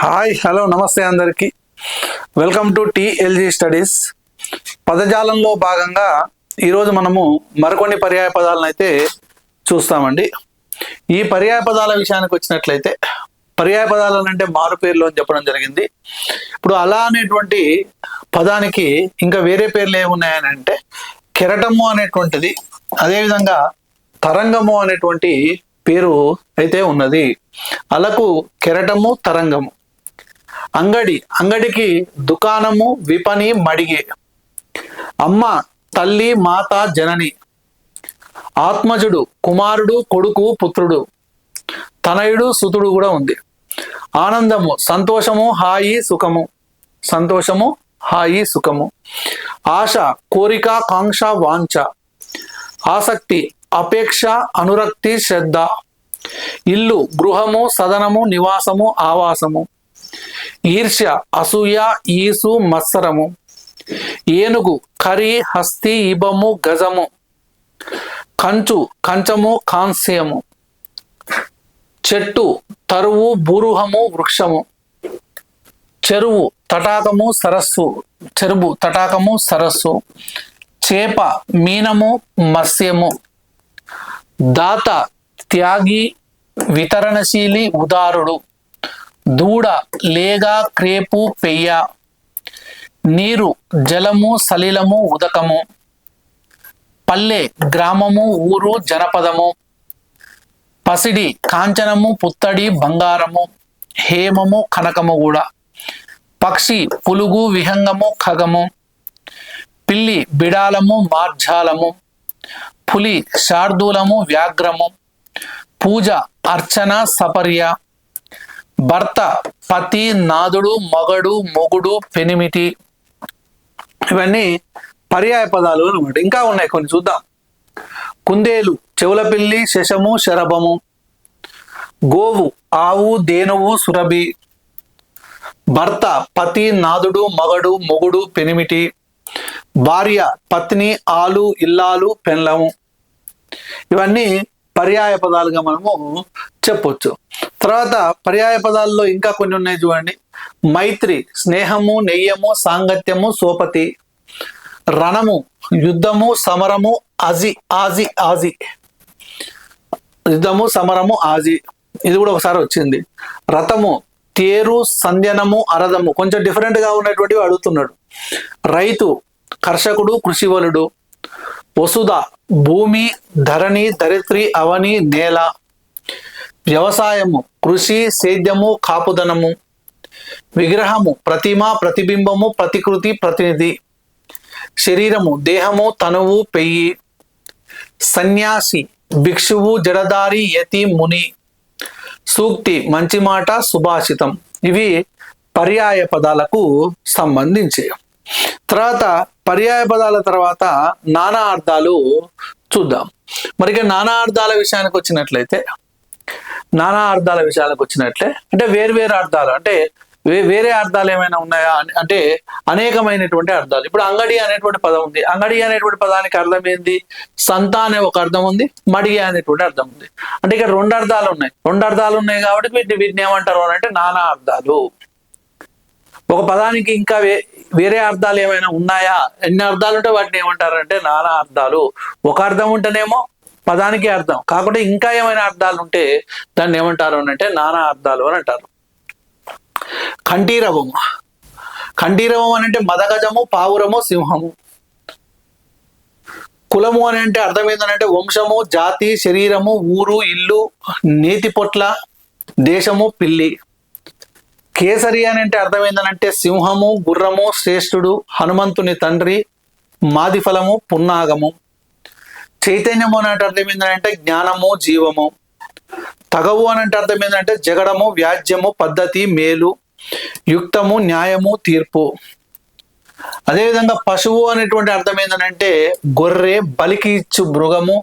Hi hello నమస్తే అందరికీ. Welcome to TLG studies. పదజాలంలో భాగంగా ఈరోజు మనము మరికొన్ని పర్యాయ పదాలను అయితే చూస్తామండి. ఈ పర్యాయ పదాల విషయానికి వచ్చినట్లయితే పర్యాయ పదాలు అంటే మారు పేర్లు అని చెప్పడం జరిగింది. ఇప్పుడు అలా అనేటువంటి పదానికి ఇంకా వేరే పేర్లు ఏమున్నాయని అంటే కెరటము అనేటువంటిది, అదేవిధంగా తరంగము అనేటువంటి పేరు అయితే ఉన్నది. అలకు కెరటము తరంగము. అంగడి, అంగడికి దుకాణము విపణి మడిగే. అమ్మ తల్లి మాత జనని. ఆత్మజుడు కుమారుడు కొడుకు పుత్రుడు. తనయుడు సుతుడు కూడా ఉంది. ఆనందము సంతోషము హాయి సుఖము. సంతోషము హాయి సుఖము. ఆశ కోరిక కాంక్ష వాంఛ. ఆసక్తి అపేక్ష అనురక్తి శ్రద్ధ. ఇల్లు గృహము సదనము నివాసము ఆవాసము. ఈర్ష్య అసూయ ఈసు మత్సరము. ఏనుగు కరి హస్తి ఇబము గజము. కంచు కంచము కాంస్యము. చెట్టు తరువు బూరుహము వృక్షము. చెరువు తటాకము సరస్సు. చెరువు తటాకము సరస్సు. చేప మీనము మత్స్యము. దాత త్యాగి వితరణశీలి ఉదారుడు. దూడ లేగ క్రేపు పెయ్య. నీరు జలము సలిలము ఉదకము. పల్లె గ్రామము ఊరు జనపదము. పసిడి కాంచనము పుత్తడి బంగారము. హేమము కనకము కూడా. పక్షి పులుగు విహంగము ఖగము. పిల్లి బిడాలము మార్జాలము. పులి శార్దూలము వ్యాఘ్రము. పూజ అర్చన సపర్య. భర్త పతి నాదుడు మగడు మొగుడు పెనిమిటి. ఇవన్నీ పర్యాయ పదాలు అనమాట. ఇంకా ఉన్నాయి కొన్ని చూద్దాం. కుందేలు చెవుల పిల్లి శశము శరభము. గోవు ఆవు దేనువు సురభి. భర్త పతి నాదుడు మగడు మొగుడు పెనిమిటి. భార్య పత్ని ఆలు ఇల్లాలు పెండ్లము. ఇవన్నీ పర్యాయ పదాలుగా మనము చెప్పొచ్చు. తర్వాత పర్యాయ పదాల్లో ఇంకా కొన్ని ఉన్నాయి చూడండి. మైత్రి స్నేహము నెయ్యము సాంగత్యము సోపతి. రణము యుద్ధము సమరము అజి ఆజి ఆజి. యుద్ధము సమరము ఆజి, ఇది కూడా ఒకసారి వచ్చింది. రథము తేరు సంధ్యనము అరథము. కొంచెం డిఫరెంట్ గా ఉన్నటువంటివి అడుగుతున్నాడు. రైతు కర్షకుడు కృషివలుడు. వసుధ భూమి ధరణి ధరిత్రి అవని నేల. వ్యవసాయము కృషి సేద్యము కాపుదనము. విగ్రహము ప్రతిమ ప్రతిబింబము ప్రతికృతి ప్రతినిధి. శరీరము దేహము తనువు పెయ్యి. సన్యాసి భిక్షువు జడదారి యతి ముని. సూక్తి మంచి మాట సుభాషితం. ఇవి పర్యాయ పదాలకు సంబంధించి. తర్వాత పర్యాయ పదాల తర్వాత నానా అర్థాలు చూద్దాం. మరి నానా అర్థాల విషయానికి వచ్చినట్లయితే అంటే వేరు అర్థాలు అంటే వేరే అర్థాలు ఏమైనా ఉన్నాయా అంటే అనేకమైనటువంటి అర్థాలు. ఇప్పుడు అంగడి అనేటువంటి పదం ఉంది. అంగడి అనేటువంటి పదానికి అర్థం ఏంది? సంత అనే ఒక అర్థం ఉంది, మడిగే అనేటువంటి అర్థం ఉంది. అంటే ఇక్కడ రెండు అర్థాలు ఉన్నాయి కాబట్టి వీటిని ఏమంటారు అని అంటే నానా అర్థాలు. ఒక పదానికి ఇంకా వేరే అర్థాలు ఏమైనా ఉన్నాయా, ఎన్ని అర్థాలు ఉంటే వాటిని ఏమంటారంటే నానా అర్థాలు. ఒక అర్థం ఉంటేనేమో పదానికి అర్థం కాకుండా ఇంకా ఏమైనా అర్థాలు ఉంటే దాన్ని ఏమంటారు అని అంటే నానా అర్థాలు అని అంటారు. కంఠీరవము అని అంటే మదగజము పావురము సింహము. కులము అని అంటే అర్థం ఏంటంటే వంశము జాతి శరీరము ఊరు ఇల్లు నీతి పొట్ల దేశము పిల్లి. కేసరి అని అంటే అర్థం ఏంటంటే సింహము గుర్రము శ్రేష్ఠుడు హనుమంతుని తండ్రి మాది ఫలము పున్నాగము. చైతన్యము అని అంటే అర్థం ఏంటంటే జ్ఞానము జీవము. తగవు అని అంటే అర్థం ఏంటంటే జగడము వ్యాజ్యము పద్ధతి మేలు. యుక్తము న్యాయము తీర్పు. అదేవిధంగా పశువు అనేటువంటి అర్థం ఏంటంటే గొర్రె బలికి ఇచ్చు మృగము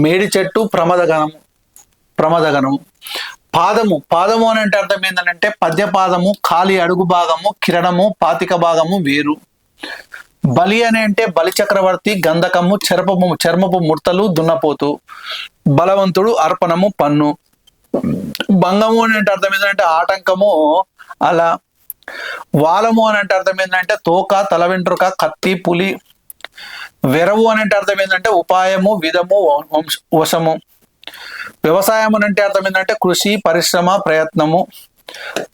మేడి చెట్టు ప్రమదగనము. పాదము అని అంటే అర్థం ఏంటంటే పద్యపాదము ఖాళీ అడుగు భాగము కిరణము పాతిక భాగము వేరు. బలి అని అంటే బలి చక్రవర్తి గంధకము చర్మపు ముడతలు దున్నపోతు. బలవంతుడు అర్పణము పన్ను. భంగము అంటే అర్థం ఏంటంటే ఆటంకము అలా. వాలము అని అంటే అర్థం ఏంటంటే తోక, తల వెంట్రుక, కత్తి, పులి. వెరవు అని అంటే అర్థం ఏంటంటే ఉపాయము, విధము, వశము. వ్యవసాయం అని అంటే అర్థం ఏంటంటే కృషి, పరిశ్రమ, ప్రయత్నము,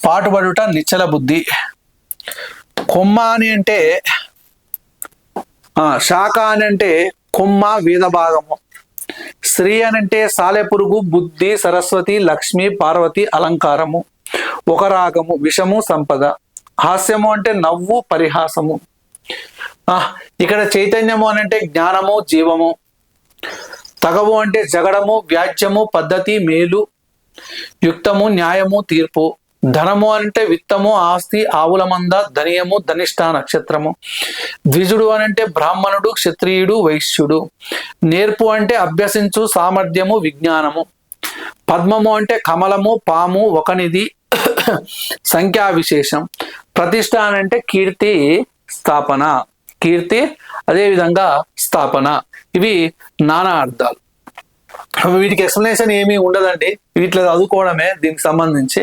పాటుపడుట, నిశ్చల బుద్ధి. కొమ్మ అని అంటే శాఖ అని అంటే కొమ్మ, వేద భాగము. శ్రీ అని అంటే సాలెపురుగు, బుద్ధి, సరస్వతి, లక్ష్మి, పార్వతి, అలంకారము. ఒక రాగము, విషము, సంపద. హాస్యము అంటే నవ్వు, పరిహాసము. ఇక్కడ చైతన్యము అని అంటే జ్ఞానము, జీవము. తగవు అంటే జగడము, వ్యాజ్యము, పద్ధతి, మేలు. యుక్తము, న్యాయము, తీర్పు. ధనము అంటే విత్తము, ఆస్తి, ఆవుల మంద, ధనియము, ధనిష్ట నక్షత్రము. ద్విజుడు అని అంటే బ్రాహ్మణుడు, క్షత్రియుడు, వైశ్యుడు. నేర్పు అంటే అభ్యసించు, సామర్థ్యము, విజ్ఞానము. పద్మము అంటే కమలము, పాము, ఒకనిది, సంఖ్యా విశేషం. ప్రతిష్ట అని అంటే కీర్తి, స్థాపన. కీర్తి అదేవిధంగా స్థాపన. ఇవి నానా అర్థాలు. వీటికి ఎక్స్ప్లెనేషన్ ఏమీ ఉండదండి, వీటిలో చదువుకోవడమే దీనికి సంబంధించి.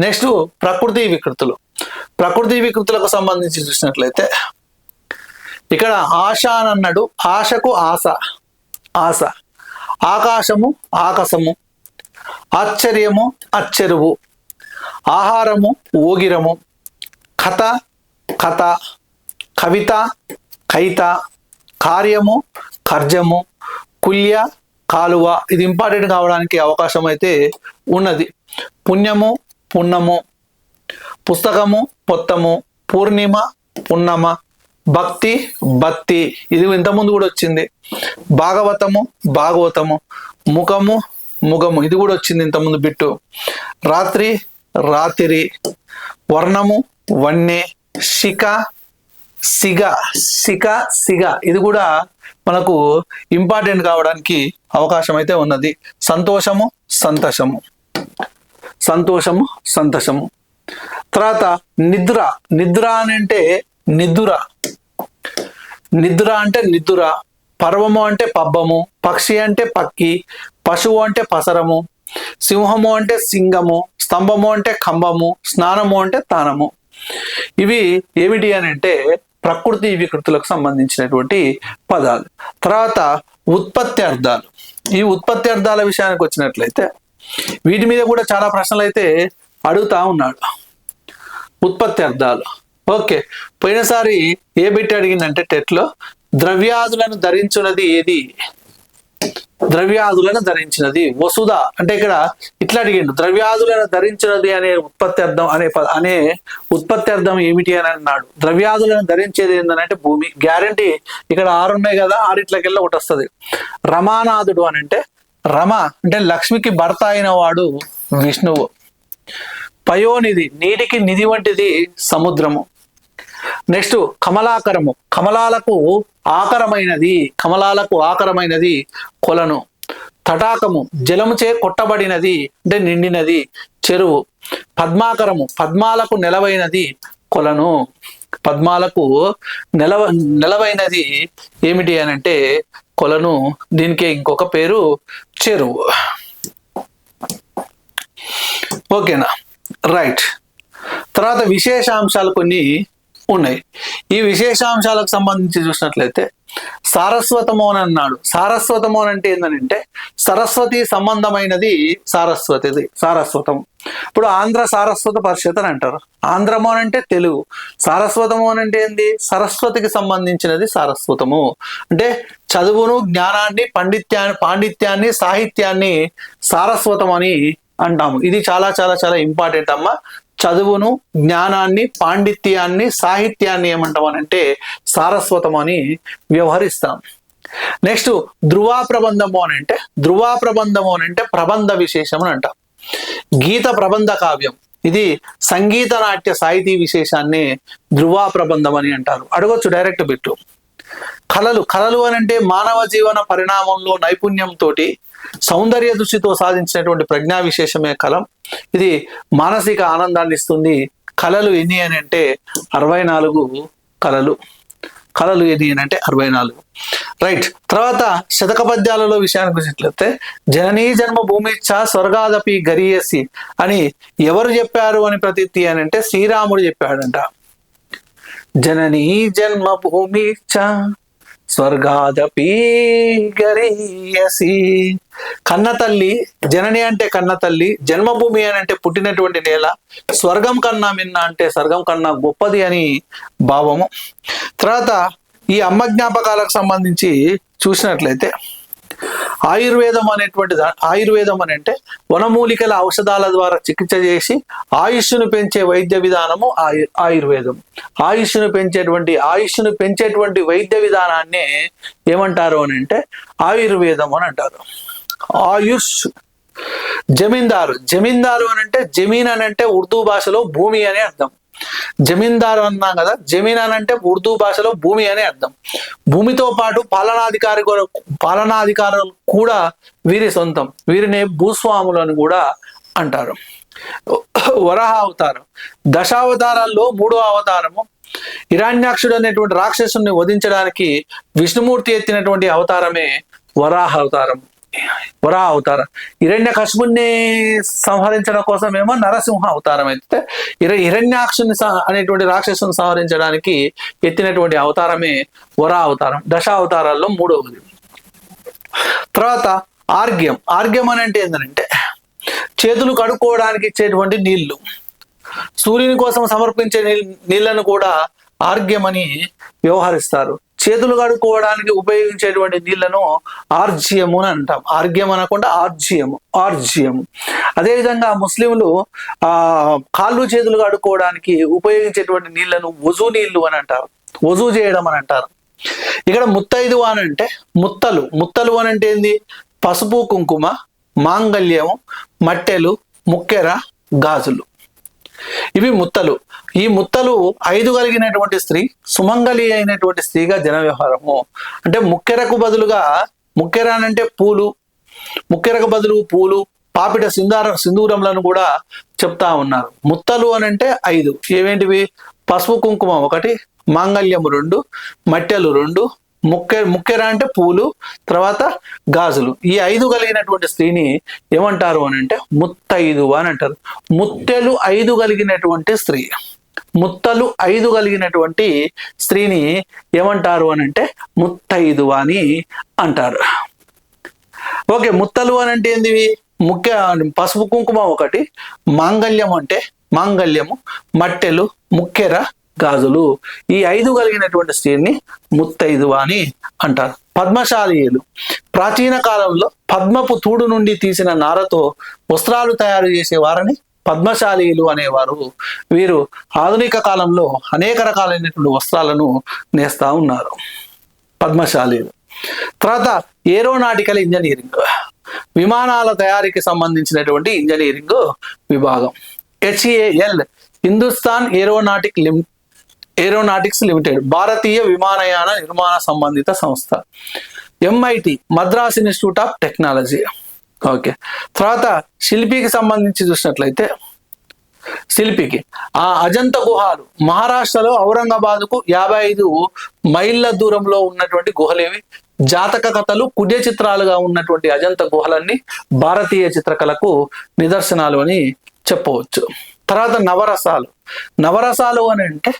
నెక్స్ట్ ప్రకృతి వికృతులు. ప్రకృతి వికృతులకు సంబంధించి చూసినట్లయితే ఇక్కడ ఆశ అని అన్నాడు. ఆశకు ఆశ, ఆశ. ఆకాశము, ఆకాశము. ఆశ్చర్యము, అచ్చెరువు. ఆహారము, ఓగిరము. కథ, కథ. కవిత, కైత. కార్యము, కర్జము. కుల్య, కాలువ. ఇది ఇంపార్టెంట్ కావడానికి అవకాశం అయితే ఉన్నది. పుణ్యము, పున్నము. పుస్తకము, పొత్తము. పూర్ణిమ, పున్నమ. భక్తి, బత్తి. ఇది ఇంతకుముందు కూడా వచ్చింది. భాగవతము, భాగవతము. ముఖము, ముఖము. ఇది కూడా వచ్చింది ఇంతకుముందు బిట్టు. రాత్రి, రాత్రి. వర్ణము, వన్నె. శిఖ, సిగ, శిఖ, సిగ. ఇది కూడా మనకు ఇంపార్టెంట్ కావడానికి అవకాశం అయితే ఉన్నది. సంతోషము, సంతోషము. సంతోషము, సంతోషము. తర్వాత నిద్ర. నిద్ర అని అంటే నిద్ర. నిద్ర అంటే నిద్ర. పర్వము అంటే పబ్బము. పక్షి అంటే పక్కి. పశువు అంటే పసరము. సింహము అంటే సింగము. స్తంభము అంటే కంబము. స్నానము అంటే తానము. ఇవి ఏమిటి అని అంటే ప్రకృతి వికృతులకు సంబంధించినటువంటి పదాలు. తర్వాత ఉత్పత్తి అర్థాలు. ఈ ఉత్పత్తి అర్థాల విషయానికి వచ్చినట్లయితే వీటి మీద కూడా చాలా ప్రశ్నలు అయితే అడుగుతా ఉన్నాడు. ఉత్పత్తి అర్థాలు. ఓకే, పోయినసారి ఏ బిట్ అడిగిందంటే టెట్లో ద్రవ్యాదులను ధరించున్నది ఏది? ద్రవ్యాదులను ధరించినది. వసుధ అంటే ఇక్కడ ఇట్లా అడిగిండు, ద్రవ్యాదులను ధరించినది అనే ఉత్పత్తి అర్థం అనే ఉత్పత్తి అర్థం ఏమిటి అని అన్నాడు. ద్రవ్యాదులను ధరించేది ఏంటంటే భూమి. గ్యారంటీ ఇక్కడ 6 ఉన్నాయి కదా, 6 ఒకటి వస్తుంది. రమానాథుడు అని అంటే రమ అంటే లక్ష్మికి భర్త అయిన వాడు విష్ణువు. పయోనిధి నీటికి నిధి వంటిది సముద్రము. నెక్స్ట్ కమలాకరము, కమలాలకు ఆకరమైనది. కమలాలకు ఆకరమైనది కొలను. తటాకము జలముచే కొట్టబడినది అంటే నిండినది చెరువు. పద్మాకరము పద్మాలకు నెలవైనది కొలను. పద్మాలకు నెలవైనది ఏమిటి అని అంటే కొలను. దీనికి ఇంకొక పేరు చెరువు. ఓకేనా, రైట్. తర్వాత విశేషాంశాలు కొన్ని ఉన్నాయి. ఈ విశేషాంశాలకు సంబంధించి చూసినట్లయితే సారస్వతము అని అన్నాడు. సారస్వతము అని అంటే ఏంటంటే సరస్వతి సంబంధమైనది సారస్వతం. ఇప్పుడు ఆంధ్ర సారస్వత పరిషత్ అని అంటారు. ఆంధ్రము అని అంటే తెలుగు. సారస్వతము అని అంటే ఏంది? సరస్వతికి సంబంధించినది సారస్వతము. అంటే చదువును, జ్ఞానాన్ని, పాండిత్యాన్ని, సాహిత్యాన్ని సారస్వతం అని అంటాము. ఇది చాలా చాలా చాలా ఇంపార్టెంట్ అమ్మ. చదువును, జ్ఞానాన్ని, పాండిత్యాన్ని, సాహిత్యాన్ని ఏమంటాం అని అంటే సారస్వతం అని వ్యవహరిస్తాం. నెక్స్ట్ ధ్రువా ప్రబంధము అని అంటే ప్రబంధ విశేషం అని అంటాం. గీత ప్రబంధ కావ్యం ఇది సంగీత నాట్య సాహితీ విశేషాన్ని ధ్రువా ప్రబంధం అని అంటారు. అడగొచ్చు డైరెక్ట్ బిట్టు. కళలు అని అంటే మానవ జీవన పరిణామంలో నైపుణ్యంతో సౌందర్య దృష్టితో సాధించినటువంటి ప్రజ్ఞా విశేషమే కలం. ఇది మానసిక ఆనందాన్ని ఇస్తుంది. కళలు ఎన్ని అని అంటే 64 కళలు. కళలు ఏది అని అంటే 64. రైట్. తర్వాత శతక పద్యాలలో విషయానికి వచ్చినట్లయితే జననీ జన్మ భూమిచ్చ స్వర్గాదపి గరీయసి అని ఎవరు చెప్పారు అని ప్రతీతి అని అంటే శ్రీరాముడు చెప్పాడంట. జననీ జన్మ భూమిచ్చ స్వర్గాదపి గరీయసి. కన్న తల్లి, జనని అంటే కన్న తల్లి, జన్మభూమి అని అంటే పుట్టినటువంటి నేల, స్వర్గం కన్నా మిన్న అంటే స్వర్గం కన్నా గొప్పది అని భావము. తర్వాత ఈ అమ్మ జ్ఞాపకాలకు సంబంధించి చూసినట్లయితే ఆయుర్వేదం అనేటువంటి ఆయుర్వేదం అని అంటే వనమూలికల ఔషధాల ద్వారా చికిత్స చేసి ఆయుష్ను పెంచే వైద్య విధానము ఆయుర్వేదం. ఆయుష్ను పెంచేటువంటి వైద్య విధానాన్ని ఏమంటారు అని అంటే ఆయుర్వేదం అని అంటారు. ఆయుష్. జమీందారు అని అంటే జమీన్ అని అంటే ఉర్దూ భాషలో భూమి అని అర్థం. జమీందారు అన్నాం కదా, జమీన్ అని అంటే ఉర్దూ భాషలో భూమి అని అర్థం. భూమితో పాటు పాలనాధికారులు కూడా వీరి సొంతం. వీరిని భూస్వాములు అని కూడా అంటారు. వరాహ అవతారం. దశావతారాల్లో 3వ అవతారము హిరణ్యాక్షుడు అనేటువంటి రాక్షసుని వధించడానికి విష్ణుమూర్తి ఎత్తినటువంటి అవతారమే వరాహ అవతారం. హిరణ్యకశిపుణ్ణి సంహరించడం కోసమేమో నరసింహ అవతారం అయితే, హిరణ్యాక్షుని అనేటువంటి రాక్షసుని సంహరించడానికి ఎత్తినటువంటి అవతారమే వరాహ అవతారం. దశావతారాల్లో 3వది. తర్వాత ఆర్ఘ్యం అని అంటే ఏంటంటే చేతులు కడుక్కోవడానికి ఇచ్చేటువంటి నీళ్లు. సూర్యుని కోసం సమర్పించే నీళ్లను కూడా ఆర్ఘ్యం అని వ్యవహరిస్తారు. చేతులు కడుక్కోవడానికి ఉపయోగించేటువంటి నీళ్లను ఆర్జ్యము అని అంటాం. ఆర్ఘ్యం అనకుండా ఆర్జ్యము. అదేవిధంగా ముస్లింలు కాళ్ళు చేతులు కడుక్కోవడానికి ఉపయోగించేటువంటి నీళ్లను వజూ నీళ్లు అని అంటారు. వజూ చేయడం అని అంటారు. ఇక్కడ ముత్తైదు అని అంటే ముత్తలు అని అంటే ఏంది? పసుపు కుంకుమ, మాంగళ్యము, మట్టెలు, ముక్కెర, గాజులు. ఇవి ముత్తలు. ఈ ముత్తలు 5 కలిగినటువంటి స్త్రీ సుమంగళి అయినటువంటి స్త్రీగా జన వ్యవహారము. అంటే ముక్కెరకు బదులుగా, ముక్కెర అని అంటే పూలు, ముక్కెరకు బదులు పూలు, పాపిట సింధూరంలను కూడా చెప్తా ఉన్నారు. ముత్తలు అని అంటే 5. ఏవేంటివి? పసుపు కుంకుమ 1, మాంగళ్యము 2, మట్టెలు 2, ముక్కెర అంటే పూలు, తర్వాత గాజులు. ఈ 5 కలిగినటువంటి స్త్రీని ఏమంటారు అని అంటే ముత్తైదు అని అంటారు. ముత్తెలు 5 కలిగినటువంటి స్త్రీ, ముత్తలు 5 కలిగినటువంటి స్త్రీని ఏమంటారు అని అంటే ముత్తైదు అని అంటారు. ఓకే. ముత్తలు అని అంటే ఏంది? పసుపు కుంకుమ 1, మాంగళ్యం అంటే మాంగళ్యము, మట్టెలు, ముక్కెర, గాజులు. ఈ 5 కలిగినటువంటి స్త్రీని ముత్తైదు అని అంటారు. పద్మశాలీయులు. ప్రాచీన కాలంలో పద్మపు తూడు నుండి తీసిన నారతో వస్త్రాలు తయారు చేసే వారిని పద్మశాలీయులు అనేవారు. వీరు ఆధునిక కాలంలో అనేక రకాలైనటువంటి వస్త్రాలను నేస్తా ఉన్నారు. పద్మశాలీయులు. తర్వాత ఏరోనాటికల్ ఇంజనీరింగ్. విమానాల తయారీకి సంబంధించినటువంటి ఇంజనీరింగ్ విభాగం. HAL హిందుస్థాన్ ఏరోనాటిక్స్ లిమిటెడ్ భారతీయ విమానయాన నిర్మాణ సంబంధిత సంస్థ. MIT Madras institute of technology. Okay. తర్వాత శిల్పికి సంబంధించి చూసినట్లయితే శిల్పికి అజంత గుహాలు మహారాష్ట్రలో ఔరంగాబాద్కు 55 మైళ్ళ దూరంలో ఉన్నటువంటి గుహలేవి? జాతక కథలు, కుడ్య చిత్రాలుగా ఉన్నటువంటి అజంత గుహలన్నీ భారతీయ చిత్రకళకు నిదర్శనాలు అని చెప్పవచ్చు. తర్వాత నవరసాలు అని అంటే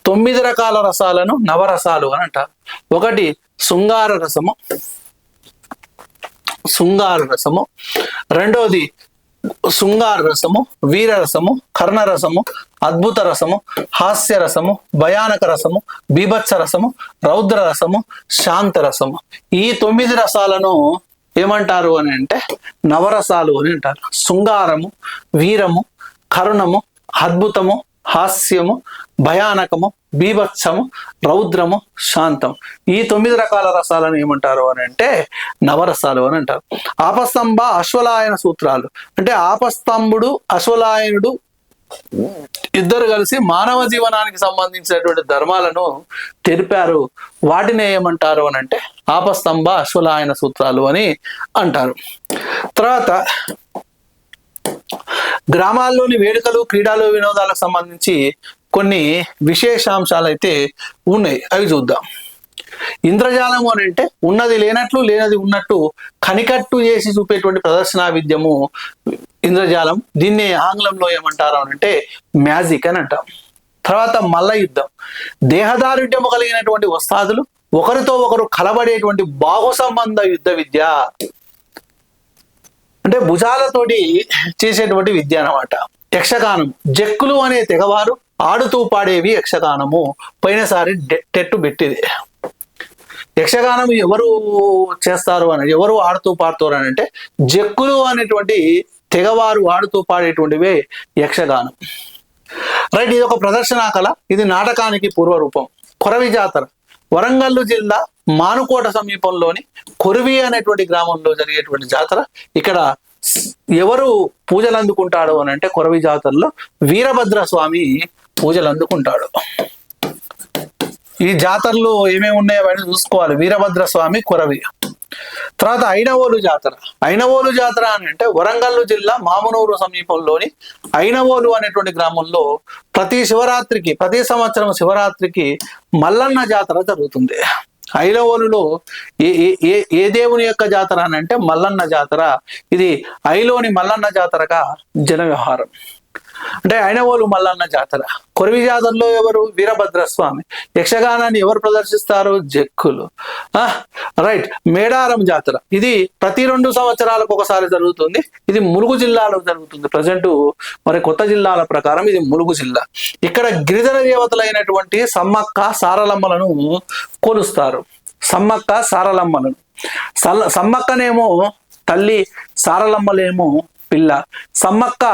9 రకాల రసాలను నవరసాలు అని అంటారు. 1 శృంగార రసము, 2ది శృంగార రసము, వీరరసము, కర్ణరసము, అద్భుత రసము, హాస్య రసము, భయానక రసము, బీభత్స రసము, రౌద్ర రసము, శాంత రసము. ఈ 9 రసాలను ఏమంటారు అని అంటే నవరసాలు అని అంటారు. శృంగారము, వీరము, కరుణము, అద్భుతము, హాస్యము, భయానకము, బీభత్సము, రౌద్రము, శాంతం. ఈ 9 రకాల రసాలను ఏమంటారు అని అంటే నవరసాలు అని అంటారు. ఆపస్తంభ అశ్వలాయన సూత్రాలు అంటే ఆపస్తంభుడు, అశ్వలాయనుడు ఇద్దరు కలిసి మానవ జీవనానికి సంబంధించినటువంటి ధర్మాలను తెలిపారు. వాటిని ఏమంటారు అని అంటే ఆపస్తంభ అశ్వలాయన సూత్రాలు అని అంటారు. తర్వాత గ్రామాల్లోని వేడుకలు, క్రీడలు, వినోదాలకు సంబంధించి కొన్ని విశేషాంశాలు అయితే ఉన్నాయి. అవి చూద్దాం. ఇంద్రజాలము అని అంటే ఉన్నది లేనట్లు లేనది ఉన్నట్టు కనికట్టు చేసి చూపేటువంటి ప్రదర్శనా విద్యము ఇంద్రజాలం. దీన్ని ఆంగ్లంలో ఏమంటారు అని అంటే మ్యాజిక్ అని అంటాం. తర్వాత మల్ల యుద్ధం. దేహదారుఢ్యము కలిగినటువంటి వస్తాదులు ఒకరితో ఒకరు కలబడేటువంటి బాహు సంబంధ యుద్ధ విద్య, అంటే భుజాలతోటి చేసేటువంటి విద్య అన్నమాట. యక్షగానం. జక్కులు అనే తెగవారు ఆడుతూ పాడేవి యక్షగానము. పోయినసారి టెట్టు పెట్టింది. యక్షగానం ఎవరు చేస్తారు అని, ఎవరు ఆడుతూ పాడుతారు అని అంటే జక్కులు అనేటువంటి తెగవారు ఆడుతూ పాడేటువంటివే యక్షగానం. రైట్, ఇది ఒక ప్రదర్శనా కళ. ఇది నాటకానికి పూర్వరూపం. కొరవి జాతర. వరంగల్ జిల్లా మానుకోట సమీపంలోని కొరివి అనేటువంటి గ్రామంలో జరిగేటువంటి జాతర. ఇక్కడ ఎవరు పూజలు అందుకుంటాడు అని అంటే కొరవి జాతరలో వీరభద్ర స్వామి పూజలు అందుకుంటాడు. ఈ జాతరలో ఏమేమి ఉన్నాయో అవన్నీ చూసుకోవాలి. వీరభద్ర స్వామి, కొరవి. తర్వాత ఐనవోలు జాతర. ఐనవోలు జాతర అని అంటే వరంగల్ జిల్లా మామునూరు సమీపంలోని ఐనవోలు అనేటువంటి గ్రామంలో ప్రతి సంవత్సరం శివరాత్రికి మల్లన్న జాతర జరుగుతుంది. ఐలవోలులో ఏ దేవుని యొక్క జాతర అని అంటే మల్లన్న జాతర. ఇది ఐలోని మల్లన్న జాతరగా జన వ్యవహారం. అంటే ఐనవోలు మల్లన్న జాతర. కొరివి జాతరలో ఎవరు? వీరభద్ర స్వామి. యక్షగానాన్ని ఎవరు ప్రదర్శిస్తారు? జక్కులు. రైట్. మేడారం జాతర. ఇది ప్రతి 2 సంవత్సరాలకు ఒకసారి జరుగుతుంది. ఇది ములుగు జిల్లాలో జరుగుతుంది. ప్రజెంట్ మరి కొత్త జిల్లాల ప్రకారం ఇది ములుగు జిల్లా. ఇక్కడ గిరిజన దేవతలైనటువంటి సమ్మక్క సారలమ్మలను కొలుస్తారు. సమ్మక్క సారలమ్మలను. సమ్మక్కనేమో తల్లి, సారలమ్మలేమో పిల్ల. సమ్మక్క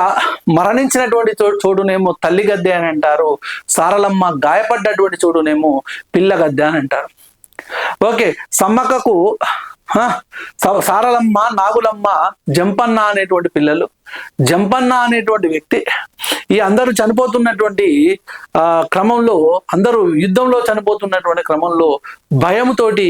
మరణించినటువంటి చోటునేమో తల్లి గద్దె అని అంటారు. సారలమ్మ గాయపడ్డటువంటి చోటునేమో పిల్ల గద్దె అని అంటారు. ఓకే. సమ్మక్కకు సారలమ్మ, నాగులమ్మ, జంపన్న అనేటువంటి పిల్లలు. జంపన్న అనేటువంటి వ్యక్తి ఈ అందరూ చనిపోతున్నటువంటి క్రమంలో, అందరూ యుద్ధంలో చనిపోతున్నటువంటి క్రమంలో భయంతోటి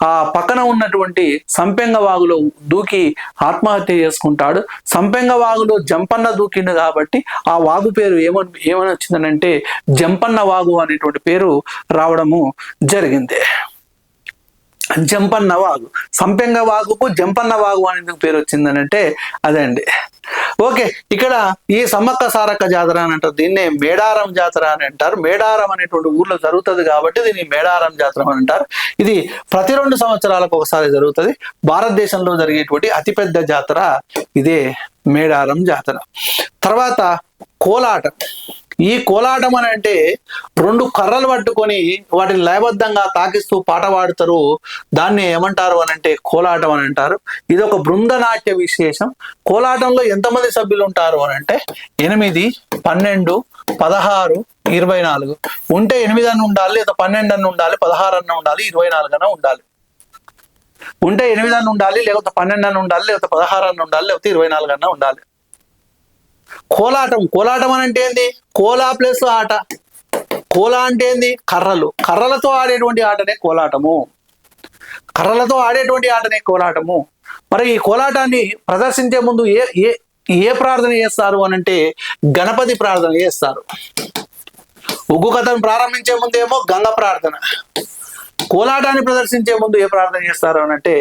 ఆ పక్కన ఉన్నటువంటి సంపెంగ వాగులో దూకి ఆత్మహత్య చేసుకుంటాడు. సంపెంగ వాగులో జంపన్న దూకిండు కాబట్టి ఆ వాగు పేరు ఏమని వచ్చిందనంటే జంపన్న వాగు అనేటువంటి పేరు రావడము జరిగింది. జంపన్న వాగు. సంపెంగ వాగుకు జంపన్న వాగు అనేది పేరు వచ్చిందనంటే అదే అండి. ఓకే. ఇక్కడ ఈ సమ్మక్క సారక్క జాతర అని అంటారు. దీన్నే మేడారం జాతర అని అంటారు. మేడారం అనేటువంటి ఊర్లో జరుగుతుంది కాబట్టి దీన్ని మేడారం జాతర అని అంటారు. ఇది ప్రతి 2 సంవత్సరాలకు ఒకసారి జరుగుతుంది. భారతదేశంలో జరిగేటువంటి అతిపెద్ద జాతర ఇదే మేడారం జాతర. తర్వాత కోలాటం. ఈ కోలాటం అని అంటే 2 కర్రలు పట్టుకొని వాటిని లయబద్ధంగా తాకిస్తూ పాట పాడుతారు. దాన్ని ఏమంటారు అని అంటే కోలాటం అని అంటారు. ఇది ఒక బృందనాట్య విశేషం. కోలాటంలో ఎంతమంది సభ్యులు ఉంటారు అని అంటే 8, 12, 16, 24 ఉంటే 8 అన్న ఉండాలి, లేదా 12 అన్న ఉండాలి, 16 అన్న ఉండాలి, 24 అన్న ఉండాలి. ఉంటే 8 అన్న ఉండాలి, లేకపోతే 12 అన్న ఉండాలి, లేకపోతే 16 అన్న ఉండాలి, లేకపోతే 24 అన్న ఉండాలి. కోలాటం. కోలాటం అని అంటే ఏంది? కోలా ప్లస్ ఆట. కోలా అంటే ఏంది? కర్రలు. కర్రలతో ఆడేటువంటి ఆటనే కోలాటము. కర్రలతో ఆడేటువంటి ఆటనే కోలాటము. మరి ఈ కోలాటాన్ని ప్రదర్శించే ముందు ఏ ప్రార్థన చేస్తారు అని అంటే గణపతి ప్రార్థన చేస్తారు. ఉగ్గు కథను ప్రారంభించే ముందేమో గంగ ప్రార్థన. కోలాటాన్ని ప్రదర్శించే ముందు ఏ ప్రార్థన చేస్తారు అని అంటే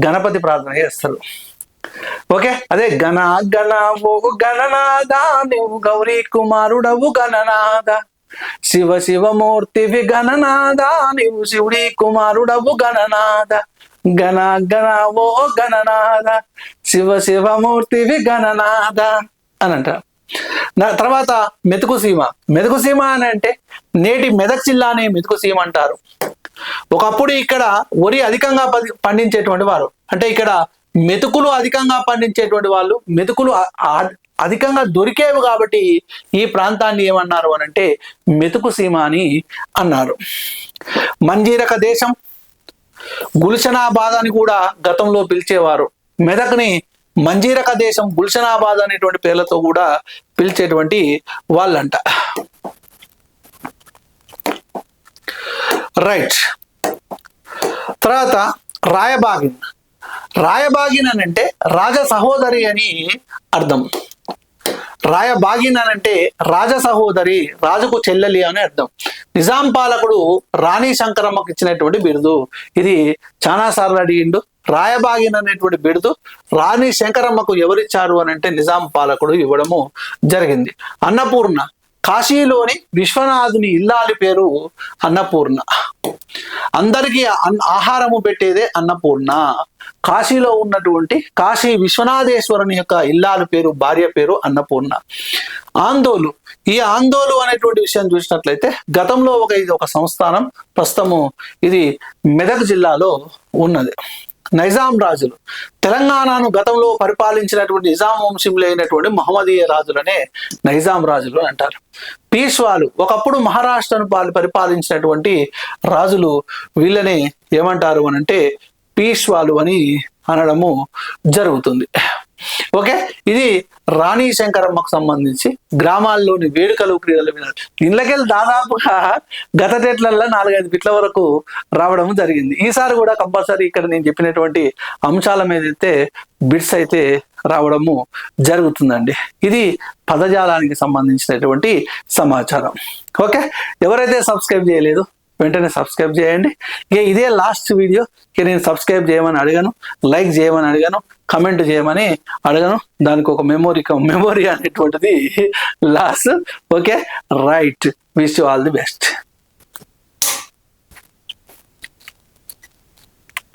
గణపతి ప్రార్థన చేస్తారు. ఓకే. అదే గణ ఓ గణనాద, నువ్వు గౌరీ కుమారుడవు గణనాద, శివ శివమూర్తివి గణనాద, నువ్వు శివుడి కుమారుడవు గణనాద, గణ ఓ గణనాద, శివ శివమూర్తివి గణనాద అని అంటారు. తర్వాత మెతుకు సీమ. మెతుకు సీమ అని అంటే నేటి మెదక్ జిల్లానే మెతుకు సీమ అంటారు. ఒకప్పుడు ఇక్కడ వరి అధికంగా పండించేటువంటి వారు, అంటే ఇక్కడ మెతుకులు అధికంగా పండించేటువంటి వాళ్ళు, మెతుకులు అధికంగా దొరికేవి కాబట్టి ఈ ప్రాంతాన్ని ఏమన్నారు అని అంటే మెతుకు సీమ అని అన్నారు. మంజీరక దేశం, గుల్షనాబాద్ అని కూడా గతంలో పిలిచేవారు. మెదక్ని మంజీరక దేశం, గుల్షనాబాద్ అనేటువంటి పేర్లతో కూడా పిలిచేటువంటి వాళ్ళంట. రైట్. తర్వాత రాయబాగిన్. రాయబాగిన్ అని అంటే రాజ సహోదరి అని అర్థం. రాయబాగిన్ అని అంటే రాజ సహోదరి, రాజుకు చెల్లెలి అని అర్థం. నిజాం పాలకుడు రాణి శంకరమ్మకు ఇచ్చినటువంటి బిరుదు. ఇది చాలా సార్లు అడిగిండు. రాయబాగిన్ అనేటువంటి బిరుదు రాణి శంకరమ్మకు ఎవరిచ్చారు అని అంటే నిజాం పాలకుడు ఇవ్వడము జరిగింది. అన్నపూర్ణ, కాశీలోని విశ్వనాథుని ఇల్లాలి పేరు అన్నపూర్ణ. అందరికీ ఆహారము పెట్టేదే అన్నపూర్ణ. కాశీలో ఉన్నటువంటి కాశీ విశ్వనాథేశ్వరుని యొక్క ఇల్లాలు పేరు, భార్య పేరు అన్నపూర్ణ. ఆందోలు, ఈ ఆందోలు అనేటువంటి విషయం చూసినట్లయితే గతంలో ఇది ఒక సంస్థానం, ప్రస్తుతము ఇది మెదక్ జిల్లాలో ఉన్నది. నైజాం రాజులు, తెలంగాణను గతంలో పరిపాలించినటువంటి నిజాం వంశంలో అయినటువంటి మహమ్మదీయ రాజులనే నైజాం రాజులు అంటారు. పీష్వాలు, ఒకప్పుడు మహారాష్ట్రను పరిపాలించినటువంటి రాజులు, వీళ్ళని ఏమంటారు అని అంటే పీష్వాలు అని అనడము జరుగుతుంది. ఓకే, ఇది రాణి శంకరమ్మకు సంబంధించి గ్రామాల్లోని వేడుకలు, క్రీడల మీద ఇళ్ళకెళ్ళి దాదాపుగా గత డేట్లలో 4-5 బిట్ల వరకు రావడం జరిగింది. ఈసారి కూడా కంపల్సరీ ఇక్కడ నేను చెప్పినటువంటి అంశాల మీద అయితే బిట్స్ అయితే రావడము జరుగుతుందండి. ఇది పదజాలానికి సంబంధించినటువంటి సమాచారం. ఓకే, ఎవరైతే సబ్స్క్రైబ్ చేయలేదు వెంటనే సబ్స్క్రైబ్ చేయండి. ఇక ఇదే లాస్ట్ వీడియో. ఇక నేను సబ్స్క్రైబ్ చేయమని అడిగాను, లైక్ చేయమని అడిగాను, కమెంట్ చేయమని అడగను. దానికి ఒక మెమొరీ అనేటువంటిది last. Okay, right. Wish you all the best.